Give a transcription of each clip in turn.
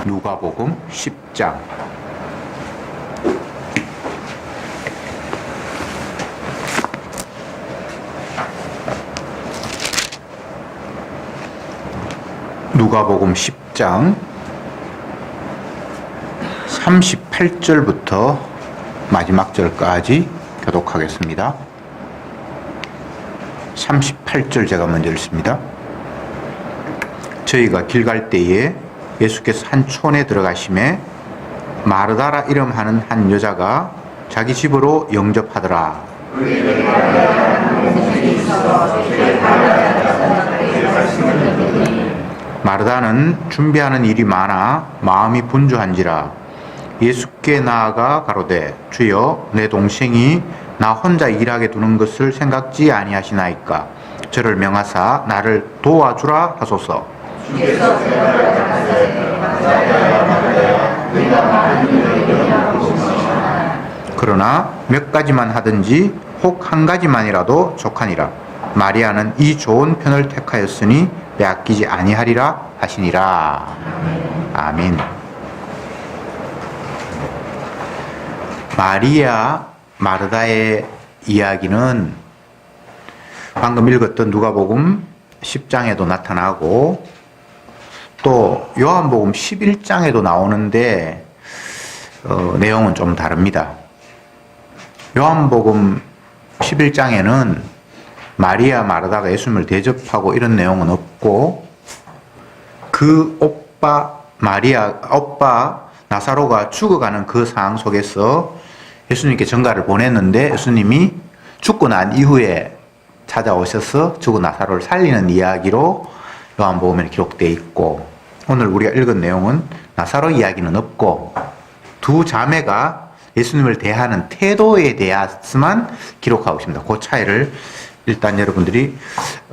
누가복음 10장 누가복음 10장 38절부터 마지막 절까지 교독하겠습니다. 38절 제가 먼저 읽습니다. 저희가 길 갈 때에 예수께서 한 촌에 들어가심에 마르다라 이름하는 한 여자가 자기 집으로 영접하더라. 마르다는 준비하는 일이 많아 마음이 분주한지라 예수께 나아가 가로되 주여 내 동생이 나 혼자 일하게 두는 것을 생각지 아니하시나이까 저를 명하사 나를 도와주라 하소서. 그러나 몇 가지만 하든지 혹 한 가지만이라도 족하니라. 마리아는 이 좋은 편을 택하였으니 빼앗기지 아니하리라 하시니라. 아멘. 마리아 마르다의 이야기는 방금 읽었던 누가복음 10장에도 나타나고 또 요한복음 11장에도 나오는데 내용은 좀 다릅니다. 요한복음 11장에는 마리아 마르다가 예수님을 대접하고 이런 내용은 없고 그 오빠 나사로가 죽어가는 그 상황 속에서 예수님께 전가를 보냈는데 예수님이 죽고 난 이후에 찾아오셔서 죽은 나사로를 살리는 이야기로 요한복음에 기록되어 있고 오늘 우리가 읽은 내용은 나사로 이야기는 없고 두 자매가 예수님을 대하는 태도에 대해서만 기록하고 있습니다. 그 차이를 일단 여러분들이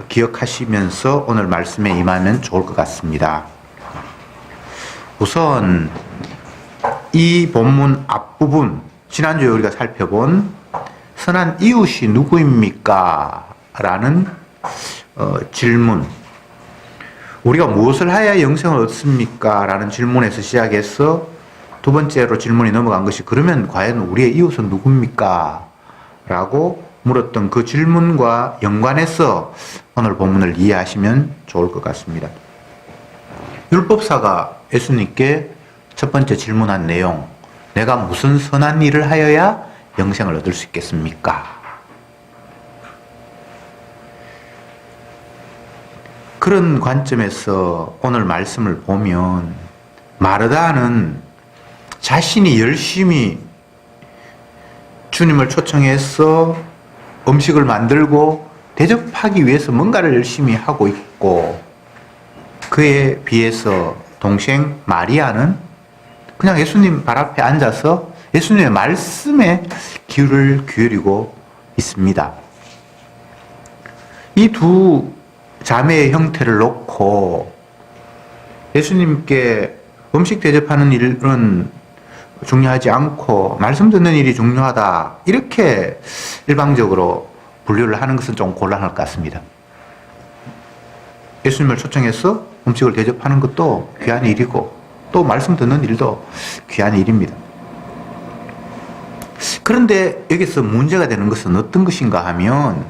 기억하시면서 오늘 말씀에 임하면 좋을 것 같습니다. 우선 이 본문 앞부분 지난주에 우리가 살펴본 선한 이웃이 누구입니까? 라는 질문, 우리가 무엇을 하여야 영생을 얻습니까? 라는 질문에서 시작해서 두 번째로 질문이 넘어간 것이 그러면 과연 우리의 이웃은 누굽니까? 라고 물었던 그 질문과 연관해서 오늘 본문을 이해하시면 좋을 것 같습니다. 율법사가 예수님께 첫 번째 질문한 내용, 내가 무슨 선한 일을 하여야 영생을 얻을 수 있겠습니까? 그런 관점에서 오늘 말씀을 보면 마르다는 자신이 열심히 주님을 초청해서 음식을 만들고 대접하기 위해서 뭔가를 열심히 하고 있고 그에 비해서 동생 마리아는 그냥 예수님 발 앞에 앉아서 예수님의 말씀에 귀를 기울이고 있습니다. 이 두 자매의 형태를 놓고 예수님께 음식 대접하는 일은 중요하지 않고 말씀 듣는 일이 중요하다 이렇게 일방적으로 분류를 하는 것은 좀 곤란할 것 같습니다. 예수님을 초청해서 음식을 대접하는 것도 귀한 일이고 또 말씀 듣는 일도 귀한 일입니다. 그런데 여기서 문제가 되는 것은 어떤 것인가 하면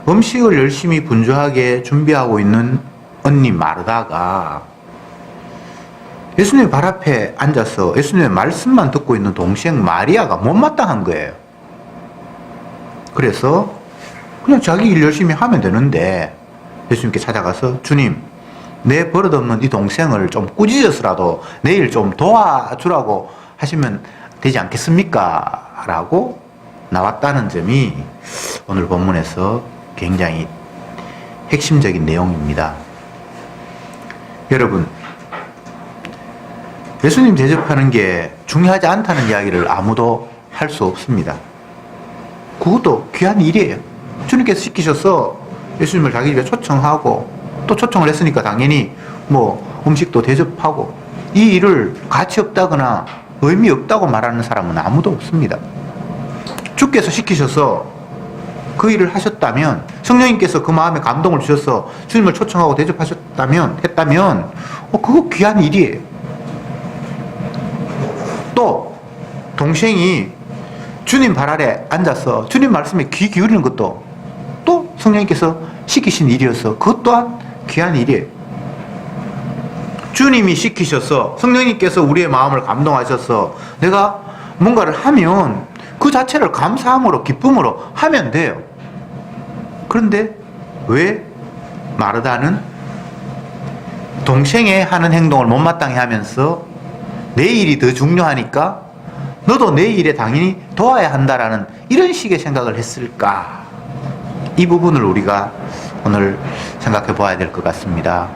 음식을 열심히 분주하게 준비하고 있는 언니 마르다가 예수님의 발 앞에 앉아서 예수님의 말씀만 듣고 있는 동생 마리아가 못마땅한 거예요. 그래서 그냥 자기 일 열심히 하면 되는데 예수님께 찾아가서 주님, 내 버릇없는 이 동생을 좀 꾸짖어서라도 내일 좀 도와주라고 하시면 되지 않겠습니까? 라고 나왔다는 점이 오늘 본문에서 굉장히 핵심적인 내용입니다. 여러분, 예수님 대접하는 게 중요하지 않다는 이야기를 아무도 할 수 없습니다. 그것도 귀한 일이에요. 주님께서 시키셔서 예수님을 자기 집에 초청하고 또 초청을 했으니까 당연히 뭐 음식도 대접하고 이 일을 가치 없다거나 의미 없다고 말하는 사람은 아무도 없습니다. 주께서 시키셔서 그 일을 하셨다면 성령님께서 그 마음에 감동을 주셔서 주님을 초청하고 대접하셨다면 했다면 그거 귀한 일이에요. 동생이 주님 발 아래 앉아서 주님 말씀에 귀 기울이는 것도 또 성령님께서 시키신 일이어서 그것 또한 귀한 일이에요. 주님이 시키셔서 성령님께서 우리의 마음을 감동하셔서 내가 뭔가를 하면 그 자체를 감사함으로 기쁨으로 하면 돼요. 그런데 왜 마르다는 동생의 하는 행동을 못마땅해 하면서 내 일이 더 중요하니까 너도 내 일에 당연히 도와야 한다라는 이런 식의 생각을 했을까? 이 부분을 우리가 오늘 생각해 봐야 될 것 같습니다.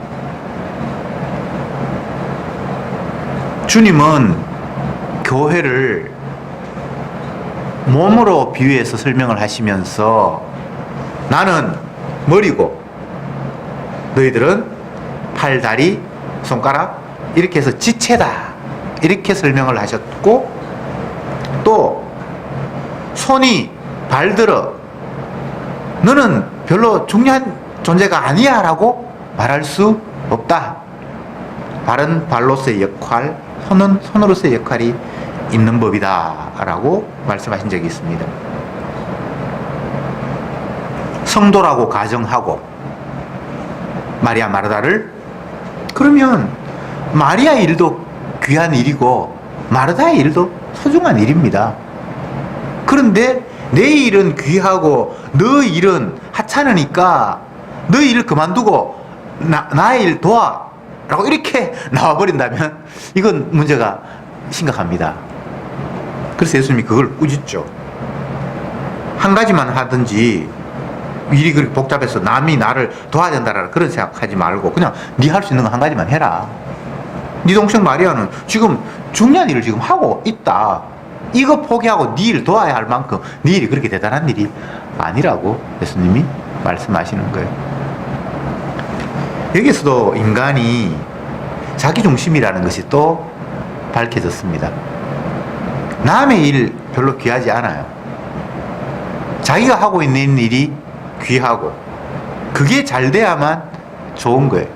주님은 교회를 몸으로 비유해서 설명을 하시면서 나는 머리고 너희들은 팔, 다리, 손가락 이렇게 해서 지체다 이렇게 설명을 하셨고 또 손이 발들어 너는 별로 중요한 존재가 아니야 라고 말할 수 없다. 발은 발로서의 역할, 손은 손으로서의 역할이 있는 법이다 라고 말씀하신 적이 있습니다. 성도라고 가정하고 마리아 마르다를 그러면 마리아의 일도 귀한 일이고 마르다의 일도 소중한 일입니다. 그런데 내 일은 귀하고 너 일은 하찮으니까 너 일을 그만두고 나의 일 도와 라고 이렇게 나와버린다면 이건 문제가 심각합니다. 그래서 예수님이 그걸 꾸짖죠. 한 가지만 하든지 일이 그렇게 복잡해서 남이 나를 도와야 된다라는 그런 생각하지 말고 그냥 네 할 수 있는 거 한 가지만 해라. 네 동생 마리아는 지금 중요한 일을 지금 하고 있다. 이거 포기하고 네 일 도와야 할 만큼 네 일이 그렇게 대단한 일이 아니라고 예수님이 말씀하시는 거예요. 여기서도 인간이 자기중심이라는 것이 또 밝혀졌습니다. 남의 일 별로 귀하지 않아요. 자기가 하고 있는 일이 귀하고 그게 잘 돼야만 좋은 거예요.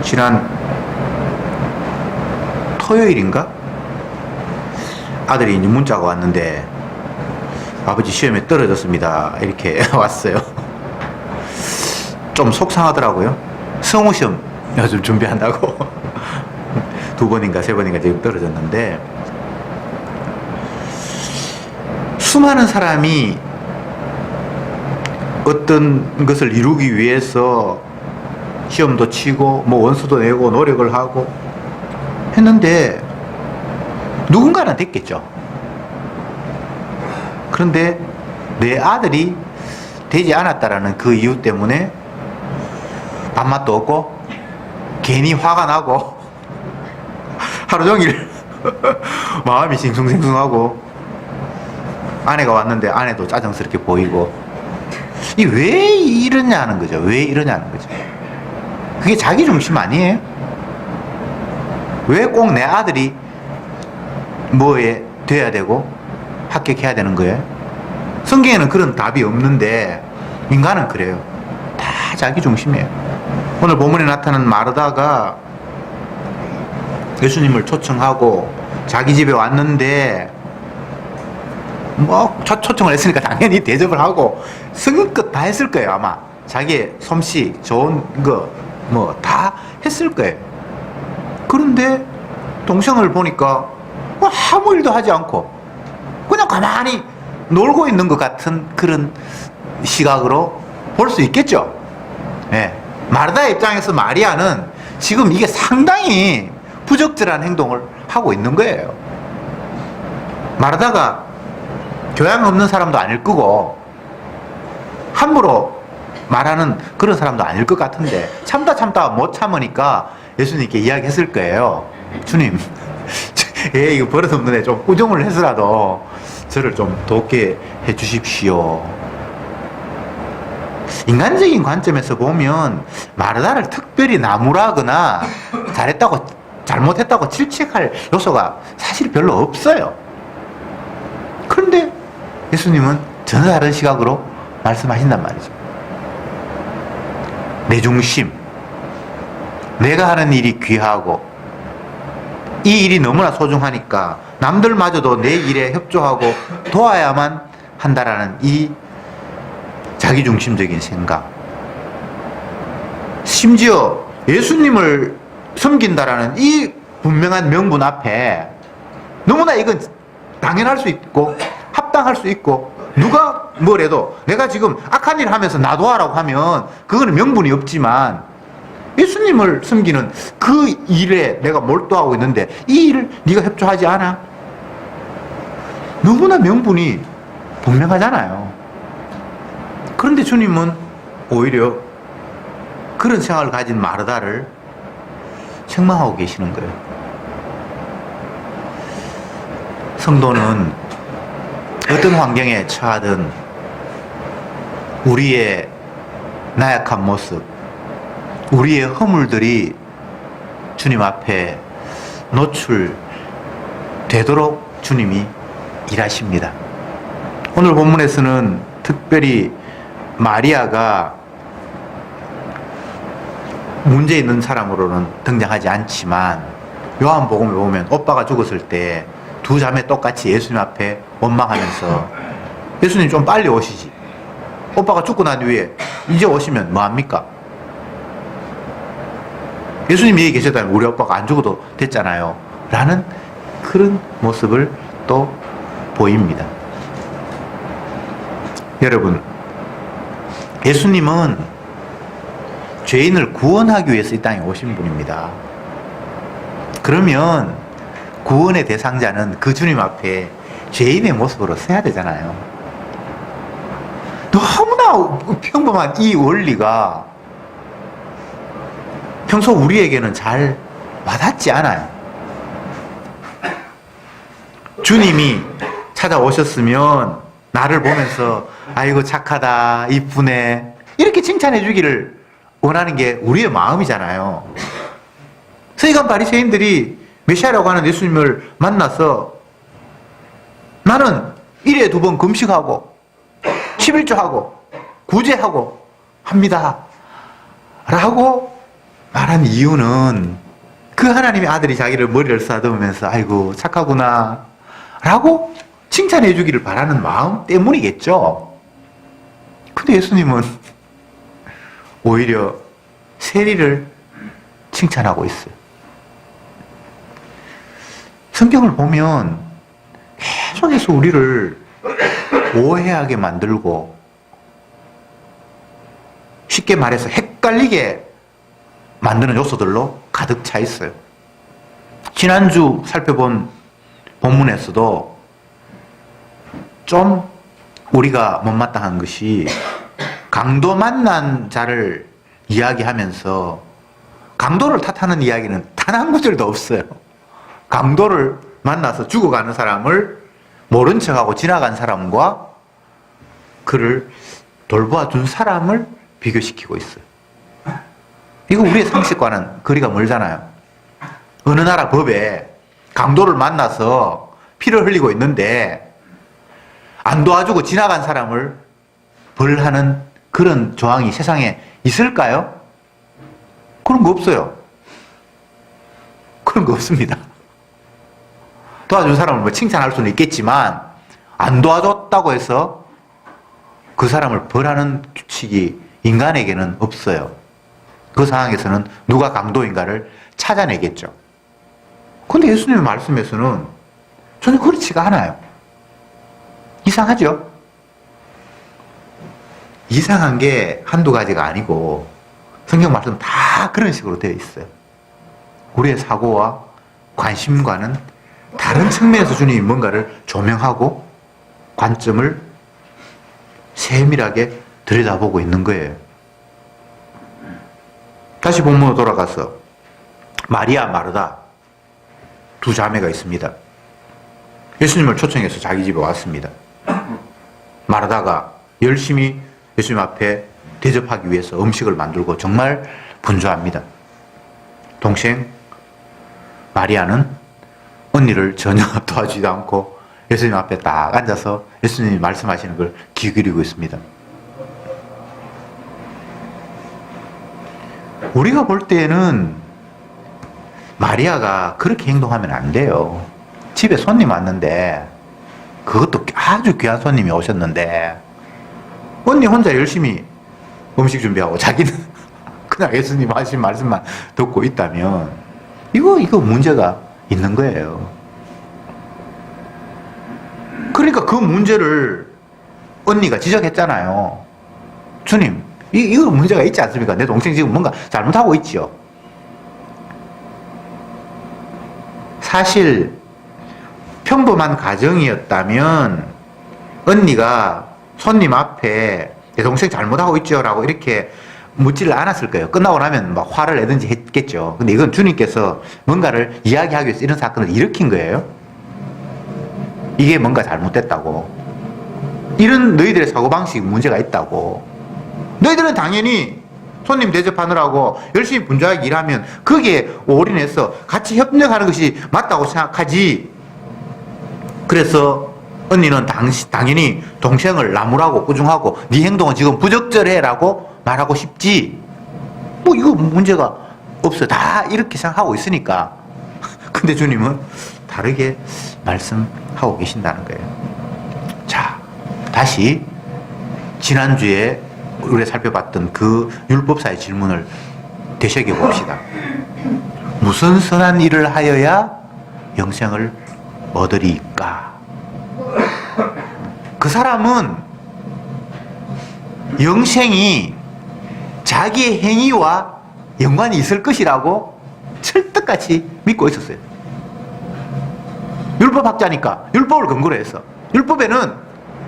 지난 토요일인가? 아들이 이제 문자가 왔는데 아버지 시험에 떨어졌습니다. 이렇게 왔어요. 좀 속상하더라고요. 성우 시험 요즘 준비한다고 2번인가 3번인가 지금 떨어졌는데 수많은 사람이 어떤 것을 이루기 위해서 시험도 치고 뭐 원수도 내고 노력을 하고 했는데 누군가는 됐겠죠. 그런데 내 아들이 되지 않았다라는 그 이유 때문에 밥맛도 없고 괜히 화가 나고 하루 종일 마음이 싱숭생숭하고 아내가 왔는데 아내도 짜증스럽게 보이고 이 왜 이러냐는 거죠. 왜 이러냐는 거죠. 그게 자기 중심 아니에요? 왜 꼭 내 아들이 뭐에 돼야 되고 합격해야 되는 거예요? 성경에는 그런 답이 없는데 인간은 그래요. 다 자기 중심이에요. 오늘 본문에 나타난 마르다가 예수님을 초청하고 자기 집에 왔는데 뭐 초청을 했으니까 당연히 대접을 하고 성의껏 다 했을 거예요. 아마 자기의 솜씨 좋은 거 뭐 다 했을 거예요. 그런데 동생을 보니까 뭐 아무 일도 하지 않고 그냥 가만히 놀고 있는 것 같은 그런 시각으로 볼 수 있겠죠. 예. 마르다의 입장에서 마리아는 지금 이게 상당히 부적절한 행동을 하고 있는 거예요. 마르다가 교양 없는 사람도 아닐 거고 함부로 말하는 그런 사람도 아닐 것 같은데 참다 못 참으니까 예수님께 이야기했을 거예요. 주님, 이거 버릇없는 애 좀 꾸중을 해서라도 저를 좀 돕게 해 주십시오. 인간적인 관점에서 보면 마르다를 특별히 나무라거나 잘했다고 잘못했다고 질책할 요소가 사실 별로 없어요. 그런데 예수님은 전혀 다른 시각으로 말씀하신단 말이죠. 내 중심, 내가 하는 일이 귀하고 이 일이 너무나 소중하니까 남들마저도 내 일에 협조하고 도와야만 한다라는 이 자기중심적인 생각. 심지어 예수님을 섬긴다라는 이 분명한 명분 앞에 너무나 이건 당연할 수 있고 합당할 수 있고 누가 뭐래도 내가 지금 악한 일 하면서 놔둬라고 하면 그거는 명분이 없지만 예수님을 섬기는 그 일에 내가 몰두하고 있는데 이 일을 네가 협조하지 않아? 너무나 명분이 분명하잖아요. 그런데 주님은 오히려 그런 생각을 가진 마르다를 책망하고 계시는 거예요. 성도는 어떤 환경에 처하든 우리의 나약한 모습, 우리의 허물들이 주님 앞에 노출되도록 주님이 일하십니다. 오늘 본문에서는 특별히 마리아가 문제 있는 사람으로는 등장하지 않지만 요한복음에 보면 오빠가 죽었을 때 두 자매 똑같이 예수님 앞에 원망하면서 예수님 좀 빨리 오시지. 오빠가 죽고 난 뒤에 이제 오시면 뭐합니까? 예수님이 여기 계셨다면 우리 오빠가 안 죽어도 됐잖아요. 라는 그런 모습을 또 보입니다. 여러분, 예수님은 죄인을 구원하기 위해서 이 땅에 오신 분입니다. 그러면 구원의 대상자는 그 주님 앞에 죄인의 모습으로 서야 되잖아요. 너무나 평범한 이 원리가 평소 우리에게는 잘 와닿지 않아요. 주님이 찾아오셨으면 나를 보면서 아이고 착하다, 이쁘네 이렇게 칭찬해 주기를 원하는 게 우리의 마음이잖아요. 서기관 바리새인들이 메시아라고 하는 예수님을 만나서 나는 1회 2번 금식하고 11조하고 구제하고 합니다 라고 말한 이유는 그 하나님의 아들이 자기를 머리를 쓰다듬으면서 아이고 착하구나 라고 칭찬해 주기를 바라는 마음 때문이겠죠. 근데 예수님은 오히려 세리를 칭찬하고 있어요. 성경을 보면 계속해서 우리를 오해하게 만들고 쉽게 말해서 헷갈리게 만드는 요소들로 가득 차 있어요. 지난주 살펴본 본문에서도 좀 우리가 못마땅한 것이 강도 만난 자를 이야기하면서 강도를 탓하는 이야기는 단 한 구절도 없어요. 강도를 만나서 죽어가는 사람을 모른 척하고 지나간 사람과 그를 돌보아 준 사람을 비교시키고 있어요. 이거 우리의 상식과는 거리가 멀잖아요. 어느 나라 법에 강도를 만나서 피를 흘리고 있는데 안 도와주고 지나간 사람을 벌하는 그런 조항이 세상에 있을까요? 그런 거 없어요. 그런 거 없습니다. 도와준 사람을 뭐 칭찬할 수는 있겠지만 안 도와줬다고 해서 그 사람을 벌하는 규칙이 인간에게는 없어요. 그 상황에서는 누가 강도인가를 찾아내겠죠. 그런데 예수님의 말씀에서는 전혀 그렇지가 않아요. 이상하죠? 이상한 게 한두 가지가 아니고 성경 말씀 다 그런 식으로 되어 있어요. 우리의 사고와 관심과는 다른 측면에서 주님이 뭔가를 조명하고 관점을 세밀하게 들여다보고 있는 거예요. 다시 본문으로 돌아가서 마리아, 마르다 두 자매가 있습니다. 예수님을 초청해서 자기 집에 왔습니다. 마르다가 열심히 예수님 앞에 대접하기 위해서 음식을 만들고 정말 분주합니다. 동생 마리아는 언니를 전혀 도와주지도 않고 예수님 앞에 딱 앉아서 예수님이 말씀하시는 걸 귀 기울이고 있습니다. 우리가 볼 때에는 마리아가 그렇게 행동하면 안 돼요. 집에 손님 왔는데, 그것도 아주 귀한 손님이 오셨는데, 언니 혼자 열심히 음식 준비하고 자기는 그냥 예수님 하신 말씀만 듣고 있다면, 이거 문제가 있는 거예요. 그러니까 그 문제를 언니가 지적했잖아요. 주님, 이거 문제가 있지 않습니까? 내 동생 지금 뭔가 잘못하고 있죠. 사실 평범한 가정이었다면 언니가 손님 앞에 내 동생 잘못하고 있죠 라고 이렇게 묻지를 않았을 거예요. 끝나고 나면 막 화를 내든지 했겠죠. 근데 이건 주님께서 뭔가를 이야기하기 위해서 이런 사건을 일으킨 거예요. 이게 뭔가 잘못됐다고. 이런 너희들의 사고방식 문제가 있다고. 너희들은 당연히 손님 대접하느라고 열심히 분주하게 일하면 거기에 올인해서 같이 협력하는 것이 맞다고 생각하지. 그래서 언니는 당연히 동생을 나무라고 꾸중하고 네 행동은 지금 부적절해 라고 말하고 싶지. 뭐 이거 문제가 없어. 다 이렇게 생각하고 있으니까. 근데 주님은 다르게 말씀하고 계신다는 거예요. 자, 다시 지난주에 우리가 살펴봤던 그 율법사의 질문을 되새겨 봅시다. 무슨 선한 일을 하여야 영생을 얻으리까? 그 사람은 영생이 자기의 행위와 연관이 있을 것이라고 철떡같이 믿고 있었어요. 율법학자니까 율법을 근거로 해서, 율법에는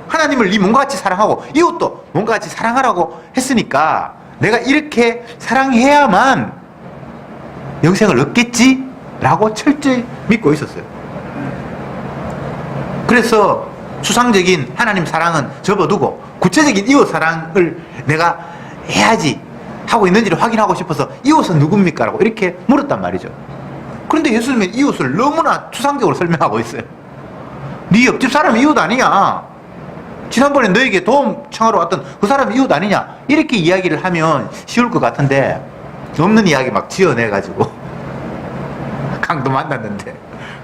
하나님을 네 몸과 같이 사랑하고 이웃도 몸과 같이 사랑하라고 했으니까 내가 이렇게 사랑해야만 영생을 얻겠지? 라고 철저히 믿고 있었어요. 그래서 추상적인 하나님 사랑은 접어두고 구체적인 이웃 사랑을 내가 해야지 하고 있는지를 확인하고 싶어서 이웃은 누굽니까? 라고 이렇게 물었단 말이죠. 그런데 예수님은 이웃을 너무나 추상적으로 설명하고 있어요. 네 옆집 사람이 이웃 아니냐? 지난번에 너에게 도움 청하러 왔던 그 사람이 이웃 아니냐? 이렇게 이야기를 하면 쉬울 것 같은데 없는 이야기 막 지어내가지고 강도 만났는데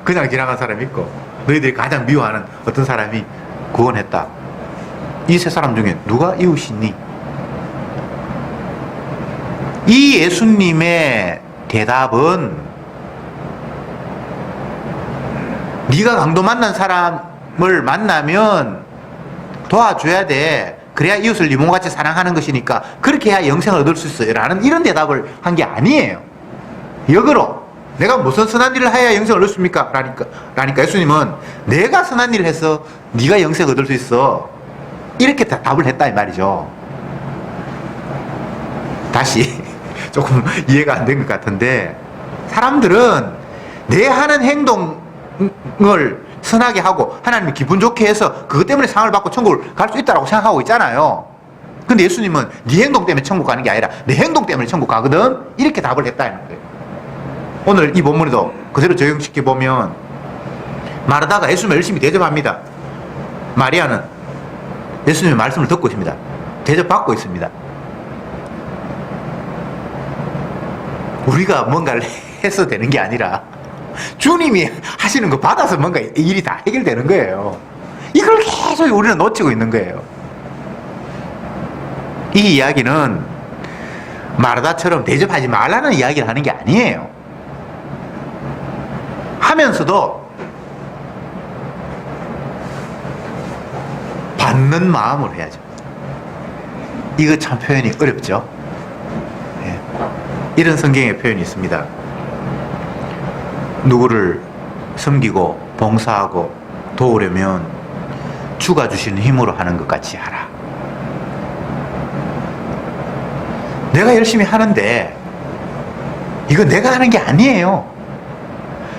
그냥 지나간 사람이 있고 너희들이 가장 미워하는 어떤 사람이 구원했다. 이 세 사람 중에 누가 이웃이니? 이 예수님의 대답은 네가 강도 만난 사람을 만나면 도와줘야 돼. 그래야 이웃을 네 몸같이 사랑하는 것이니까 그렇게 해야 영생을 얻을 수 있어요 라는 이런 대답을 한 게 아니에요. 역으로 내가 무슨 선한 일을 해야 영생을 얻을 수 있습니까? 라니까 예수님은 내가 선한 일을 해서 네가 영생을 얻을 수 있어. 이렇게 답을 했다 이 말이죠. 다시 조금 이해가 안 된 것 같은데, 사람들은 내 하는 행동을 선하게 하고 하나님이 기분 좋게 해서 그것 때문에 상을 받고 천국을 갈 수 있다고 생각하고 있잖아요. 근데 예수님은 네 행동 때문에 천국 가는 게 아니라 내 행동 때문에 천국 가거든. 이렇게 답을 했다는 거예요. 오늘 이 본문에도 그대로 적용시켜 보면 마르다가 예수님을 열심히 대접합니다. 마리아는 예수님의 말씀을 듣고 있습니다. 대접받고 있습니다. 우리가 뭔가를 해서 되는 게 아니라 주님이 하시는 거 받아서 뭔가 일이 다 해결되는 거예요. 이걸 계속 우리는 놓치고 있는 거예요. 이 이야기는 마르다처럼 대접하지 말라는 이야기를 하는 게 아니에요. 하면서도 받는 마음으로 해야죠. 이거 참 표현이 어렵죠. 예. 이런 성경의 표현이 있습니다. 누구를 섬기고 봉사하고 도우려면 주가 주시는 힘으로 하는 것 같이 하라. 내가 열심히 하는데 이거 내가 하는 게 아니에요.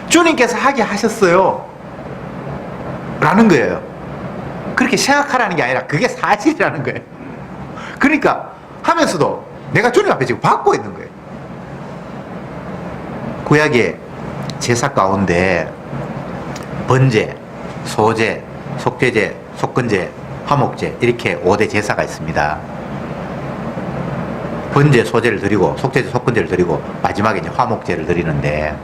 주님께서 하게 하셨어요 라는 거예요. 그렇게 생각하라는 게 아니라 그게 사실이라는 거예요. 그러니까 하면서도 내가 주님 앞에 지금 받고 있는 거예요. 구약의 제사 가운데 번제, 소제, 속죄제, 속건제, 화목제 이렇게 5대 제사가 있습니다. 번제, 소제를 드리고 속죄제, 속건제를 드리고 마지막에 이제 화목제를 드리는데,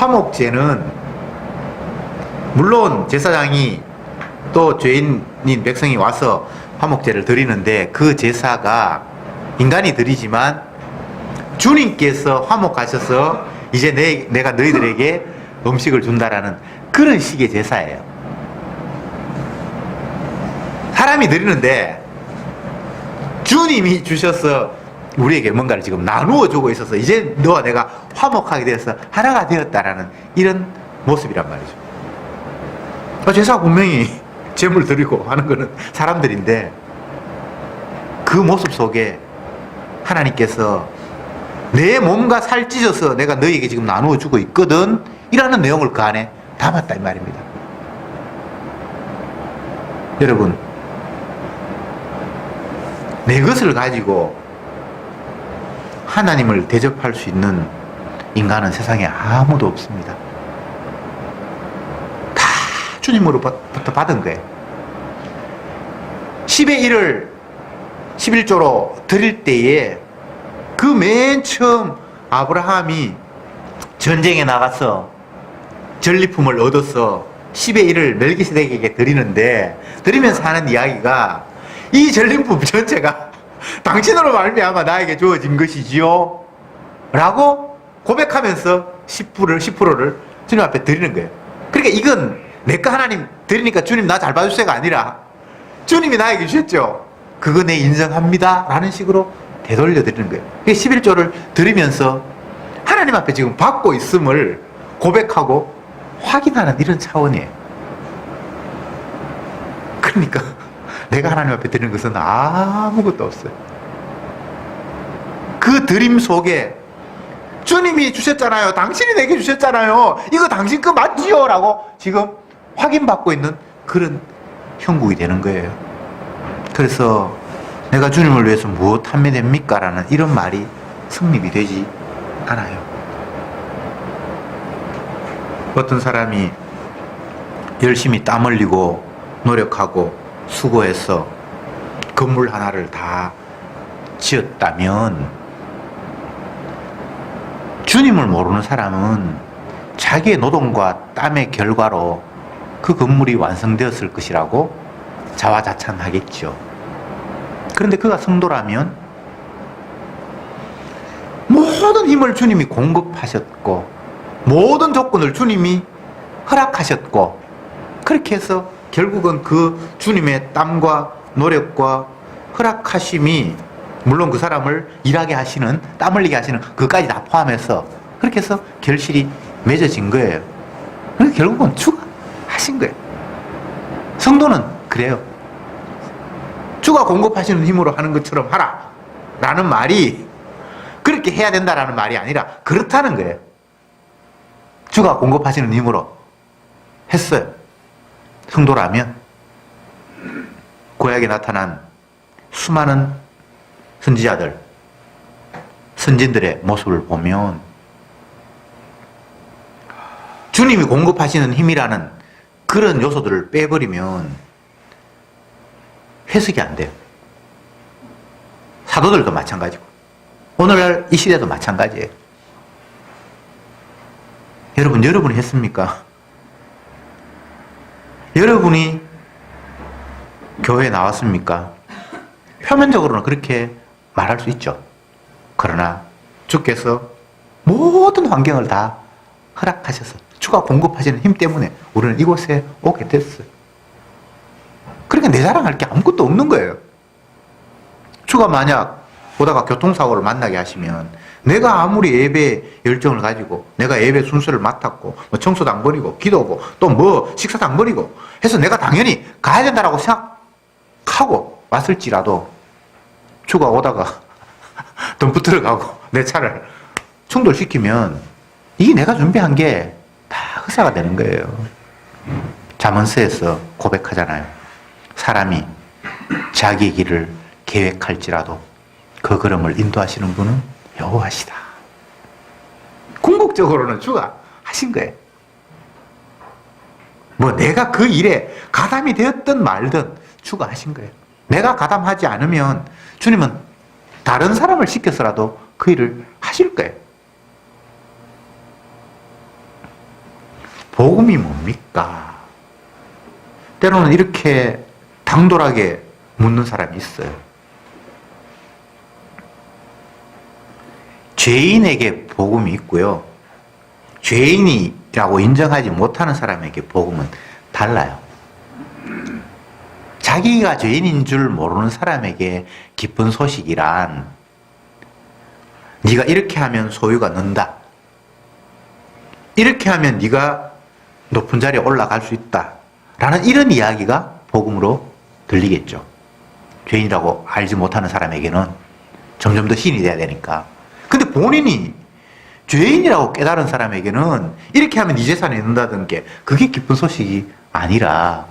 화목제는 물론 제사장이 또 죄인인 백성이 와서 화목제를 드리는데 그 제사가 인간이 드리지만 주님께서 화목하셔서 이제 내가 너희들에게 음식을 준다라는 그런 식의 제사예요. 사람이 드리는데 주님이 주셔서 우리에게 뭔가를 지금 나누어 주고 있어서 이제 너와 내가 화목하게 되어서 하나가 되었다라는 이런 모습이란 말이죠. 제사가 분명히 제물 드리고 하는 거는 사람들인데 그 모습 속에 하나님께서 내 몸과 살찌셔서 내가 너희에게 지금 나누어 주고 있거든 이라는 내용을 그 안에 담았다 이 말입니다. 여러분, 내 것을 가지고 하나님을 대접할 수 있는 인간은 세상에 아무도 없습니다. 다 주님으로부터 받은 거예요. 10의 1을 11조로 드릴 때에 그 맨 처음 아브라함이 전쟁에 나가서 전리품을 얻어서 10의 1을 멜기세덱에게 드리는데 드리면서 하는 이야기가 이 전리품 전체가 당신으로 말미암아 나에게 주어진 것이지요 라고 고백하면서 10%를 주님 앞에 드리는 거예요. 그러니까 이건 내가 하나님 드리니까 주님 나 잘 봐주세요가 아니라 주님이 나에게 주셨죠, 그거 내 인정합니다 라는 식으로 되돌려 드리는 거예요. 11조를 드리면서 하나님 앞에 지금 받고 있음을 고백하고 확인하는 이런 차원이에요. 그러니까 내가 하나님 앞에 드리는 것은 아무것도 없어요. 그 드림 속에 주님이 주셨잖아요, 당신이 내게 주셨잖아요, 이거 당신 거 맞지요? 라고 지금 확인받고 있는 그런 형국이 되는 거예요. 그래서 내가 주님을 위해서 무엇 하면 됩니까? 라는 이런 말이 성립이 되지 않아요. 어떤 사람이 열심히 땀 흘리고 노력하고 수고해서 건물 하나를 다 지었다면 주님을 모르는 사람은 자기의 노동과 땀의 결과로 그 건물이 완성되었을 것이라고 자화자찬하겠죠. 그런데 그가 성도라면 모든 힘을 주님이 공급하셨고 모든 조건을 주님이 허락하셨고 그렇게 해서 결국은 그 주님의 땀과 노력과 허락하심이 물론 그 사람을 일하게 하시는, 땀 흘리게 하시는 그까지 다 포함해서 그렇게 해서 결실이 맺어진 거예요. 그래서 결국은 주가 하신 거예요. 성도는 그래요. 주가 공급하시는 힘으로 하는 것처럼 하라 라는 말이 그렇게 해야 된다라는 말이 아니라 그렇다는 거예요. 주가 공급하시는 힘으로 했어요. 성도라면 구약에 나타난 수많은 선지자들, 선진들의 모습을 보면 주님이 공급하시는 힘이라는 그런 요소들을 빼버리면 해석이 안 돼요. 사도들도 마찬가지고 오늘날 이 시대도 마찬가지예요. 여러분이 했습니까? 여러분이 교회에 나왔습니까? 표면적으로는 그렇게 말할 수 있죠. 그러나 주께서 모든 환경을 다 허락하셔서 주가 공급하시는 힘 때문에 우리는 이곳에 오게 됐어요. 그러니까 내 자랑할 게 아무것도 없는 거예요. 주가 만약 보다가 교통사고를 만나게 하시면 내가 아무리 예배 열정을 가지고 내가 예배 순서를 맡았고 뭐 청소도 안 버리고 기도고 또 뭐 식사도 안 버리고 해서 내가 당연히 가야 된다라고 생각하고 왔을지라도 주가 오다가 덤프 들어가고 내 차를 충돌시키면 이게 내가 준비한 게 다 흑사가 되는 거예요. 잠언서에서 고백하잖아요. 사람이 자기 길을 계획할지라도 그 걸음을 인도하시는 분은 여호와시다. 궁극적으로는 주가 하신 거예요. 뭐 내가 그 일에 가담이 되었든 말든 주가 하신 거예요. 내가 가담하지 않으면 주님은 다른 사람을 시켜서라도 그 일을 하실 거예요. 복음이 뭡니까? 때로는 이렇게 당돌하게 묻는 사람이 있어요. 죄인에게 복음이 있고요. 죄인이라고 인정하지 못하는 사람에게 복음은 달라요. 자기가 죄인인 줄 모르는 사람에게 기쁜 소식이란 네가 이렇게 하면 소유가 는다. 이렇게 하면 네가 높은 자리에 올라갈 수 있다. 라는 이런 이야기가 복음으로 들리겠죠. 죄인이라고 알지 못하는 사람에게는 점점 더 신이 돼야 되니까. 근데 본인이 죄인이라고 깨달은 사람에게는 이렇게 하면 네 재산이 는다던 게 그게 기쁜 소식이 아니라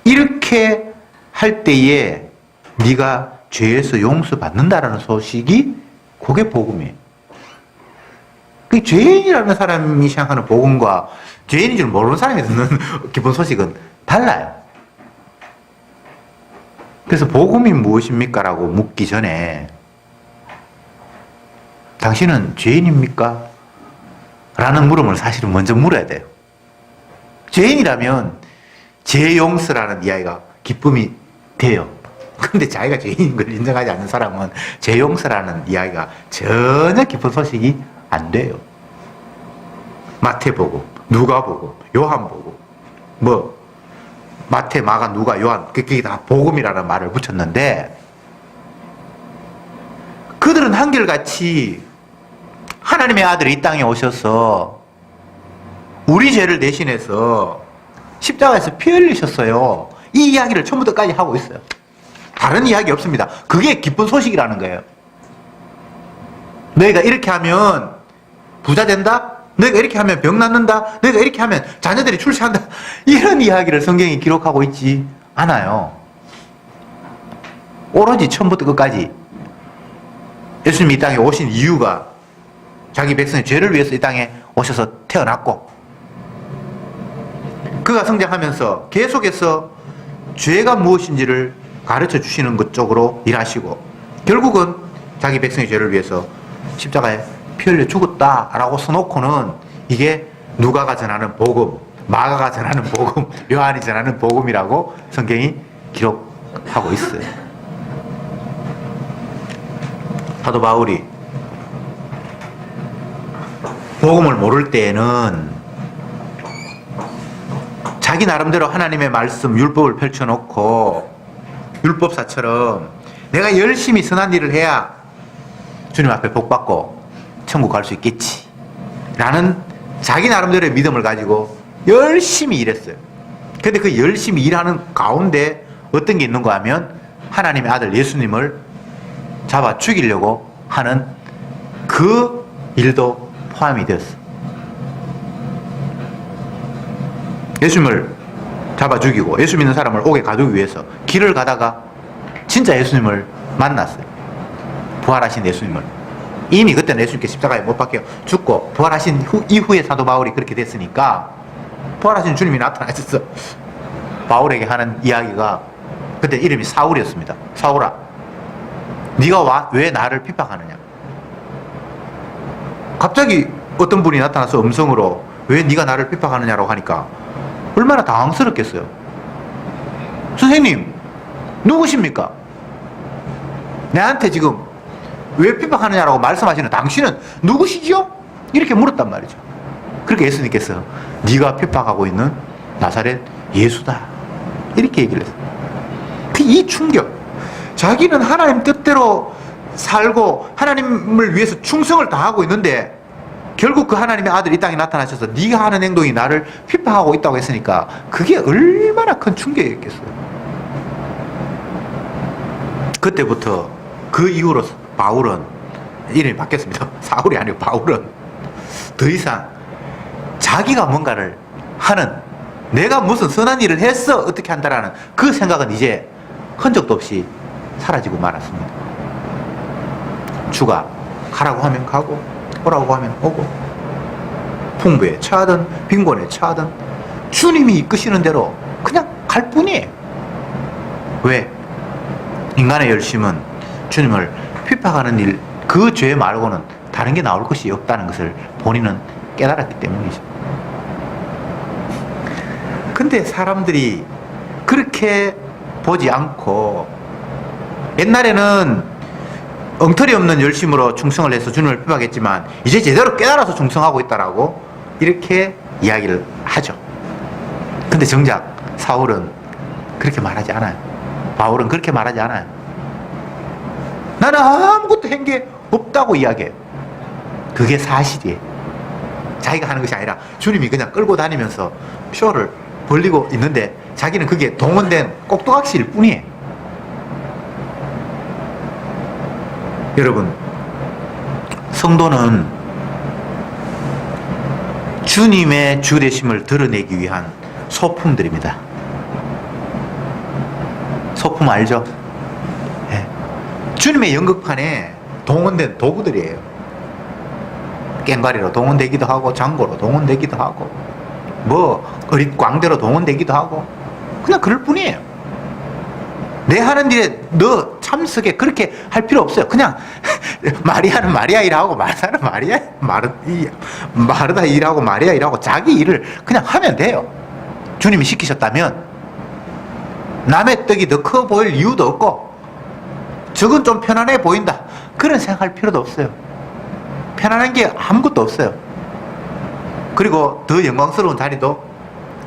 이렇게 할 때에 네가 죄에서 용서받는다라는 소식이 그게 복음이에요. 그 죄인이라는 사람이 생각하는 복음과 죄인인 줄 모르는 사람이 듣는 기쁜 소식은 달라요. 그래서 복음이 무엇입니까? 라고 묻기 전에 당신은 죄인입니까? 라는 물음을 사실은 먼저 물어야 돼요. 죄인이라면 죄 용서라는 이야기가 기쁨이 돼요. 근데 자기가 죄인인 걸 인정하지 않는 사람은 죄 용서라는 이야기가 전혀 기쁜 소식이 안 돼요. 마태복음, 누가복음, 요한복음, 뭐 마태, 마가, 누가, 요한 그게 다 복음이라는 말을 붙였는데 그들은 한결같이 하나님의 아들이 이 땅에 오셔서 우리 죄를 대신해서 십자가에서 피 흘리셨어요. 이 이야기를 처음부터 끝까지 하고 있어요. 다른 이야기 없습니다. 그게 기쁜 소식이라는 거예요. 너희가 이렇게 하면 부자 된다? 너희가 이렇게 하면 병 낫는다? 너희가 이렇게 하면 자녀들이 출세한다? 이런 이야기를 성경이 기록하고 있지 않아요. 오로지 처음부터 끝까지 예수님이 이 땅에 오신 이유가 자기 백성의 죄를 위해서 이 땅에 오셔서 태어났고 그가 성장하면서 계속해서 죄가 무엇인지를 가르쳐 주시는 것 쪽으로 일하시고 결국은 자기 백성의 죄를 위해서 십자가에 피 흘려 죽었다라고 써놓고는 이게 누가가 전하는 복음, 마가가 전하는 복음, 요한이 전하는 복음이라고 성경이 기록하고 있어요. 사도 바울이 복음을 모를 때에는 자기 나름대로 하나님의 말씀, 율법을 펼쳐놓고 율법사처럼 내가 열심히 선한 일을 해야 주님 앞에 복받고 천국 갈 수 있겠지 라는 자기 나름대로의 믿음을 가지고 열심히 일했어요. 근데 그 열심히 일하는 가운데 어떤 게 있는가 하면 하나님의 아들 예수님을 잡아 죽이려고 하는 그 일도 포함이 되었어요. 예수님을 잡아 죽이고 예수 믿는 사람을 옥에 가두기 위해서 길을 가다가 진짜 예수님을 만났어요. 부활하신 예수님을. 이미 그때는 예수님께 십자가에 못 박혀 죽고 부활하신 이후에 사도 바울이 그렇게 됐으니까 부활하신 주님이 나타나셨어. 바울에게 하는 이야기가 그때 이름이 사울이었습니다. 사울아, 네가 왜 나를 핍박하느냐. 갑자기 어떤 분이 나타나서 음성으로 왜 네가 나를 핍박하느냐라고 하니까 얼마나 당황스럽겠어요. 선생님, 누구십니까? 내한테 지금 왜 핍박하느냐라고 말씀하시는 당신은 누구시죠? 이렇게 물었단 말이죠. 그렇게 예수님께서 네가 핍박하고 있는 나사렛 예수다 이렇게 얘기를 했어요. 이 충격, 자기는 하나님 뜻대로 살고 하나님을 위해서 충성을 다하고 있는데 결국 그 하나님의 아들이 이 땅에 나타나셔서 네가 하는 행동이 나를 핍박하고 있다고 했으니까 그게 얼마나 큰 충격이었겠어요. 그때부터 그 이후로 바울은 이름이 바뀌었습니다. 사울이 아니고 바울은 더 이상 자기가 뭔가를 하는, 내가 무슨 선한 일을 했어 어떻게 한다라는 그 생각은 이제 흔적도 없이 사라지고 말았습니다. 주가 가라고 하면 가고 오라고 하면 오고 풍부에 처하든 빈곤에 처하든 주님이 이끄시는 대로 그냥 갈 뿐이에요. 왜? 인간의 열심은 주님을 핍박하는 일, 그 죄 말고는 다른 게 나올 것이 없다는 것을 본인은 깨달았기 때문이죠. 근데 사람들이 그렇게 보지 않고 옛날에는 엉터리 없는 열심으로 충성을 해서 주님을 핍박했지만 이제 제대로 깨달아서 충성하고 있다라고 이렇게 이야기를 하죠. 근데 정작 사울은 그렇게 말하지 않아요. 바울은 그렇게 말하지 않아요. 나는 아무것도 한 게 없다고 이야기해요. 그게 사실이에요. 자기가 하는 것이 아니라 주님이 그냥 끌고 다니면서 쇼를 벌리고 있는데 자기는 그게 동원된 꼭두각시일 뿐이에요. 여러분, 성도는 주님의 주되심을 드러내기 위한 소품들입니다. 소품 알죠? 네. 주님의 연극판에 동원된 도구들이에요. 꽹과리로 동원되기도 하고 장고로 동원되기도 하고 광대로 동원되기도 하고 그냥 그럴 뿐이에요. 내 하는 일에 너 참석에 그렇게 할 필요 없어요. 그냥 마리아는 마리아 일하고 마르다는 마르다 일하고 마리아 일하고 자기 일을 그냥 하면 돼요. 주님이 시키셨다면 남의 떡이 더 커 보일 이유도 없고 저건 좀 편안해 보인다 그런 생각할 필요도 없어요. 편안한 게 아무것도 없어요. 그리고 더 영광스러운 자리도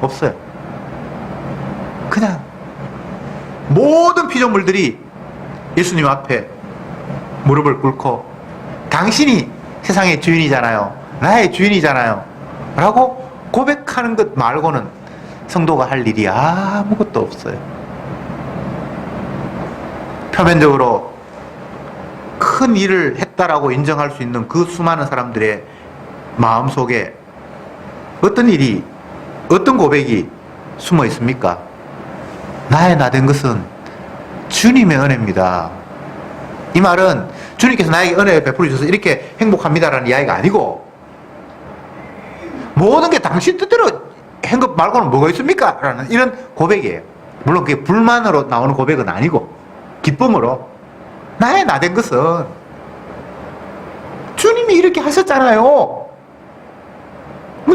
없어요. 그냥 모든 피조물들이 예수님 앞에 무릎을 꿇고 당신이 세상의 주인이잖아요. 나의 주인이잖아요. 라고 고백하는 것 말고는 성도가 할 일이 아무것도 없어요. 표면적으로 큰 일을 했다라고 인정할 수 있는 그 수많은 사람들의 마음속에 어떤 일이, 어떤 고백이 숨어 있습니까? 나의 나 된 것은 주님의 은혜입니다. 이 말은 주님께서 나에게 은혜를 베풀어 주셔서 이렇게 행복합니다라는 이야기가 아니고 모든 게 당신 뜻대로 한 것 말고는 뭐가 있습니까? 라는 이런 고백이에요. 물론 그게 불만으로 나오는 고백은 아니고 기쁨으로 나의 나 된 것은 주님이 이렇게 하셨잖아요. 뭐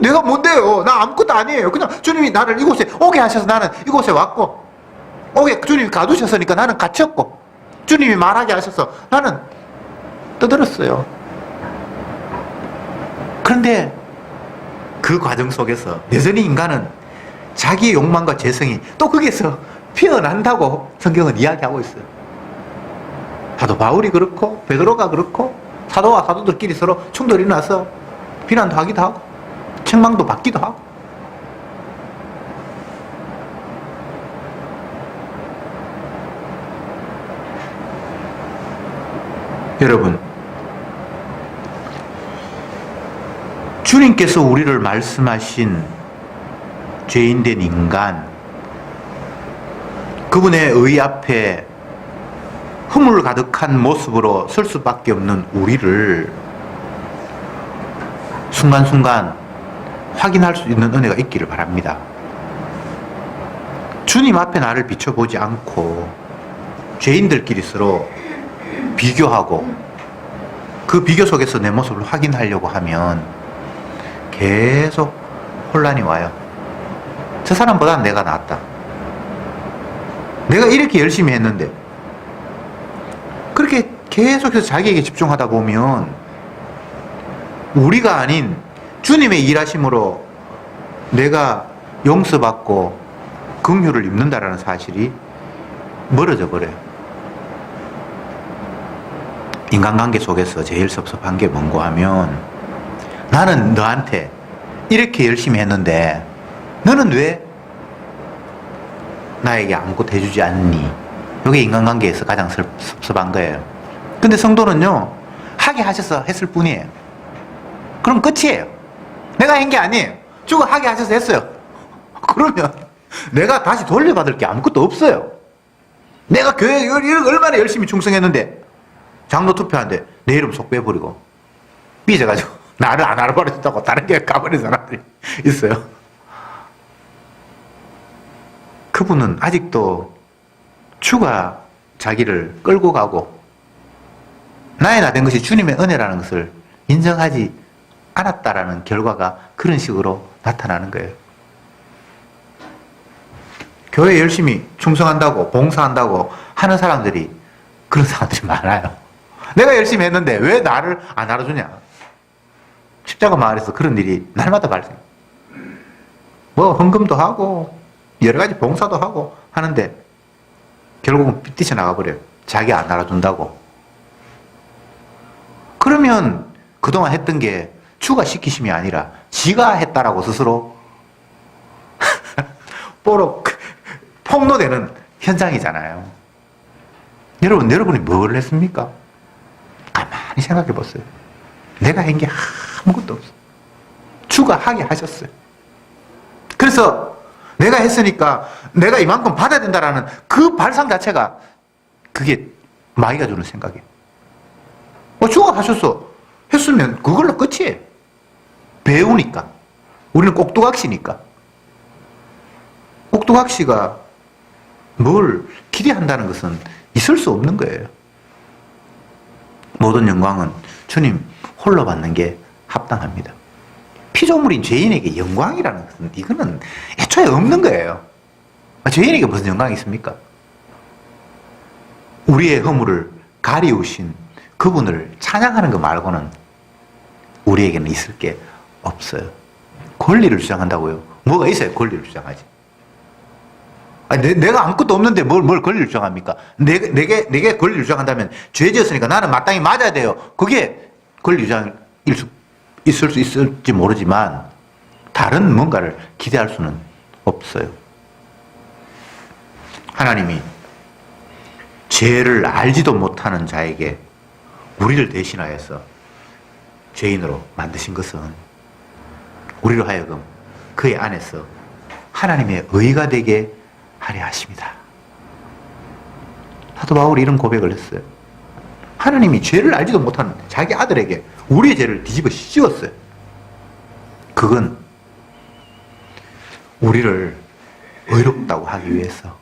내가 뭔데요? 나 아무것도 아니에요. 그냥 주님이 나를 이곳에 오게 하셔서 나는 이곳에 왔고 오게 주님이 가두셨으니까 나는 갇혔고 주님이 말하게 하셔서 나는 떠들었어요. 그런데 그 과정 속에서 여전히 인간은 자기의 욕망과 재성이 또 거기에서 피어난다고 성경은 이야기하고 있어요. 사도 바울이 그렇고 베드로가 그렇고 사도와 사도들끼리 서로 충돌이 나서 비난도 하기도 하고 책망도 받기도 하고 여러분, 주님께서 우리를 말씀하신 죄인된 인간, 그분의 의 앞에 허물 가득한 모습으로 설 수밖에 없는 우리를 순간순간 확인할 수 있는 은혜가 있기를 바랍니다. 주님 앞에 나를 비춰보지 않고 죄인들끼리 서로 비교하고 그 비교 속에서 내 모습을 확인하려고 하면 계속 혼란이 와요. 저 사람보다는 내가 낫다. 내가 이렇게 열심히 했는데 그렇게 계속해서 자기에게 집중하다 보면 우리가 아닌 주님의 일하심으로 내가 용서받고 긍휼을 입는다라는 사실이 멀어져 버려요. 인간관계 속에서 제일 섭섭한 게 뭔고 하면 나는 너한테 이렇게 열심히 했는데 너는 왜 나에게 아무것도 해주지 않니? 이게 인간관계에서 가장 섭섭한 거예요. 근데 성도는요, 하게 하셔서 했을 뿐이에요. 그럼 끝이에요. 내가 한 게 아니에요. 주가 하게 하셔서 했어요. 그러면 내가 다시 돌려받을 게 아무것도 없어요. 내가 교회에 얼마나 열심히 충성했는데 장로 투표하는데 내 이름 속 빼버리고 삐져가지고 나를 안 알아버렸다고 다른 교회 가버린 사람들이 있어요. 그분은 아직도 주가 자기를 끌고 가고 나의 나 된 것이 주님의 은혜라는 것을 인정하지 않았다라는 결과가 그런 식으로 나타나는 거예요. 교회 열심히 충성한다고 봉사한다고 하는 사람들이 그런 사람들이 많아요. 내가 열심히 했는데 왜 나를 안 알아주냐. 십자가 마을에서 그런 일이 날마다 발생해요. 뭐 헌금도 하고 여러 가지 봉사도 하고 하는데 결국은 뛰쳐나가 버려요. 자기 안 알아준다고. 그러면 그동안 했던 게 주가 시키심이 아니라 지가 했다라고 스스로 뽀록 폭로되는 현장이잖아요. 여러분이 뭘 했습니까? 가만히 생각해 보세요. 내가 한 게 아무것도 없어. 주가 하게 하셨어요. 그래서 내가 했으니까 내가 이만큼 받아야 된다라는 그 발상 자체가 그게 마귀가 주는 생각이에요. 주가 하셨어. 했으면 그걸로 끝이에요. 배우니까. 우리는 꼭두각시니까. 꼭두각시가 뭘 기대한다는 것은 있을 수 없는 거예요. 모든 영광은 주님 홀로 받는 게 합당합니다. 피조물인 죄인에게 영광이라는 것은 이거는 애초에 없는 거예요. 죄인에게 무슨 영광이 있습니까? 우리의 허물을 가리우신 그분을 찬양하는 것 말고는 우리에게는 있을 게 없어요. 권리를 주장한다고요? 뭐가 있어야 권리를 주장하지? 아니, 내가 아무것도 없는데 뭘 권리를 주장합니까? 내게 권리를 주장한다면 죄 지었으니까 나는 마땅히 맞아야 돼요. 그게 권리 주장일 수 있을 수 있을지 모르지만 다른 뭔가를 기대할 수는 없어요. 하나님이 죄를 알지도 못하는 자에게 우리를 대신하여서 죄인으로 만드신 것은 우리로 하여금 그의 안에서 하나님의 의가 되게 하려 하십니다. 사도 바울이 이런 고백을 했어요. 하나님이 죄를 알지도 못하는 자기 아들에게 우리의 죄를 뒤집어 씌웠어요. 그건 우리를 의롭다고 하기 위해서.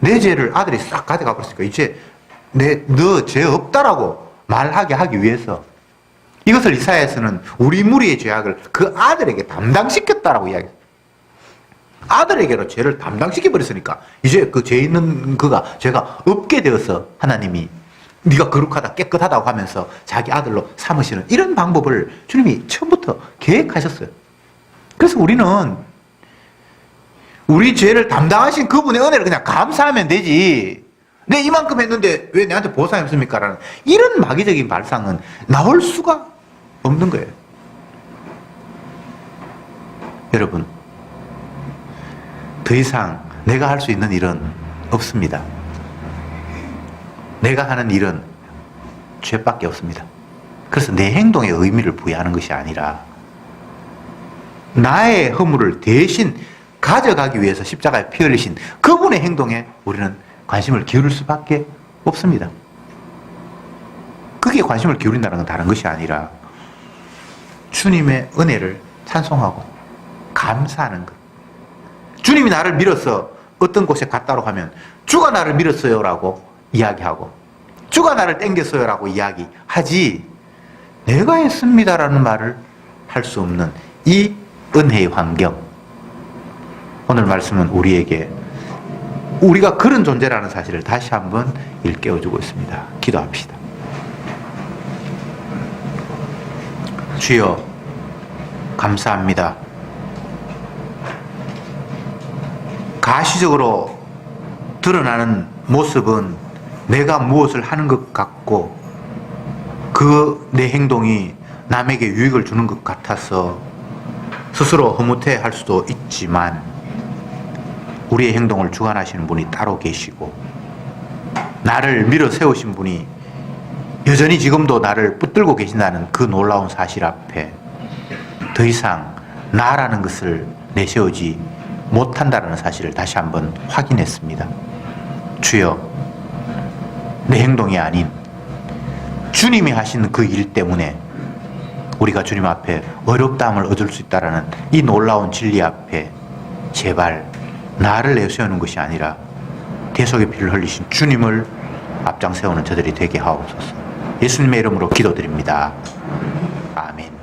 내 죄를 아들이 싹 가져가 버렸으니까 이제 너 죄 없다라고 말하게 하기 위해서 이것을 이사야에서는 우리 무리의 죄악을 그 아들에게 담당시켰다라고 이야기해요. 아들에게로 죄를 담당시켜 버렸으니까 이제 그 죄 있는 그가 죄가 없게 되어서 하나님이 네가 거룩하다 깨끗하다고 하면서 자기 아들로 삼으시는 이런 방법을 주님이 처음부터 계획하셨어요. 그래서 우리는 우리 죄를 담당하신 그분의 은혜를 그냥 감사하면 되지. 내 이만큼 했는데 왜 내한테 보상이 없습니까? 라는 이런 마귀적인 발상은 나올 수가 없는 거예요. 여러분, 더 이상 내가 할 수 있는 일은 없습니다. 내가 하는 일은 죄밖에 없습니다. 그래서 내 행동에 의미를 부여하는 것이 아니라 나의 허물을 대신 가져가기 위해서 십자가에 피 흘리신 그분의 행동에 우리는 관심을 기울일 수밖에 없습니다. 그게 관심을 기울인다는 건 다른 것이 아니라 주님의 은혜를 찬송하고 감사하는 것. 주님이 나를 밀어서 어떤 곳에 갔다고 하면 주가 나를 밀었어요 라고 이야기하고 주가 나를 땡겼어요 라고 이야기하지 내가 했습니다라는 말을 할 수 없는 이 은혜의 환경. 오늘 말씀은 우리에게 우리가 그런 존재라는 사실을 다시 한번 일깨워주고 있습니다. 기도합시다. 주여 감사합니다. 가시적으로 드러나는 모습은 내가 무엇을 하는 것 같고 그 내 행동이 남에게 유익을 주는 것 같아서 스스로 흐뭇해할 수도 있지만 우리의 행동을 주관하시는 분이 따로 계시고 나를 밀어 세우신 분이 여전히 지금도 나를 붙들고 계신다는 그 놀라운 사실 앞에 더 이상 나라는 것을 내세우지 못한다는 사실을 다시 한번 확인했습니다. 주여, 내 행동이 아닌 주님이 하신 그 일 때문에 우리가 주님 앞에 어렵다함을 얻을 수 있다는 이 놀라운 진리 앞에 제발 나를 내세우는 것이 아니라 대속의 피를 흘리신 주님을 앞장 세우는 저들이 되게 하옵소서. 예수님의 이름으로 기도드립니다. 아멘.